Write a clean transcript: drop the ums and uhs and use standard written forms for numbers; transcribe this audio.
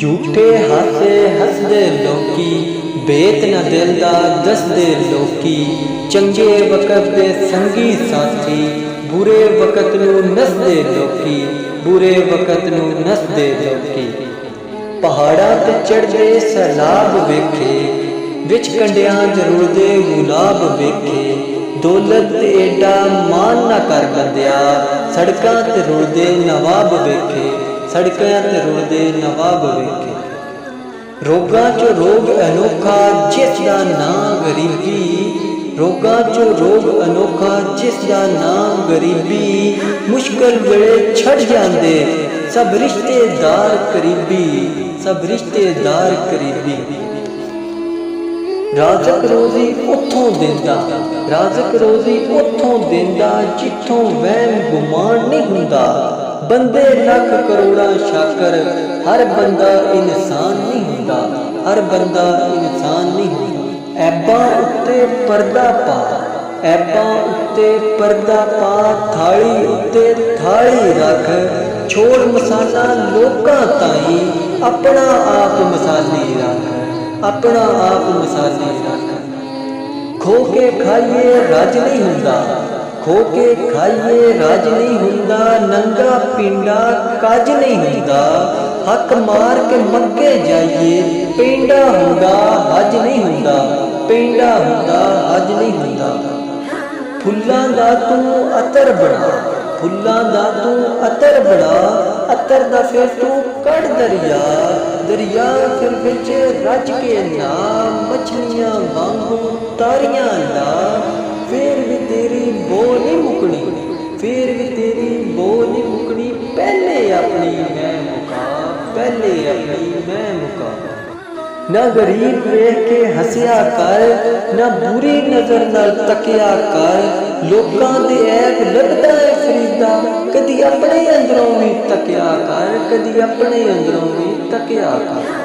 झूठे हासे हसदे लोकी, बेत न दिल दा दसदे लोकी। चंगे वक़्त दे संगी साथी, बुरे वक़्त नू नसदे लोकी, बुरे वक़्त नू नसदे लोकी। पहाड़ां ते चढ़दे सैलाब वेखे, विच कंडियां च रुलदे गुलाब वेखे। दौलत ते एडा मान ना कर बंदिया, सड़कां ते रुलदे नवाब वेखे, सड़कां ते रुलदे नवाब वेखे। रोगां चो रोग अनोखा जिसदा नाम गरीबी, रोगां चो रोग अनोखा जिसदा नाम गरीबी। मुश्किल वेले छड़ जांदे सब रिश्तेदार करीबी, सब रिश्तेदार करीबी। राज़क रोज़ी उथों देंदा, राज़क रोज़ी उथों देंदा जिथों वहम गुमान नहीं हुंदा। बंदे लख करोड़ा शाकर, हर बंदा इंसान नहीं हुंदा, हर बंदा इंसान नहीं हुंदा। ऐबां उत्ते पर्दा पा, ऐबां उत्ते पर्दा पा, थाली उत्ते थाली रख। छोड़ मसाला लोकां ताईं, अपना आप मसाली रख, अपना आप मसाली रख। खो के खाइए राज नहीं हुंदा, खो के खाइए राज नहीं हुंदा। नंगा पिंडा काज नहीं हुंदा, हक मार के मक्के जाइए। पेंडा हुंदा हज नहीं हुंदा, पेंडा हुंदा हज नहीं हुंदा। फुल्लां दा तू अतर बना, फुल्लां दा तू अतर बना। अतर दा फिर तू कड़ दरिया, दरिया फिर बिच रज के ना। मछलियां वांगू तारियां ला, फिर भी तेरी बो नहीं मुकनी, फिर भी तेरी बो नहीं मुकनी। पहले अपनी मैं मुका, पहले अपनी मैं मुका। ना गरीब वेख के हंसिया कर, ना बुरी नजर नाल तकिया कर। लोकां दे ऐब लगदा है फरीदा, कदी अपने अंदरों भी तकिया कर, कदी अपने अंदरों भी तकिया कर।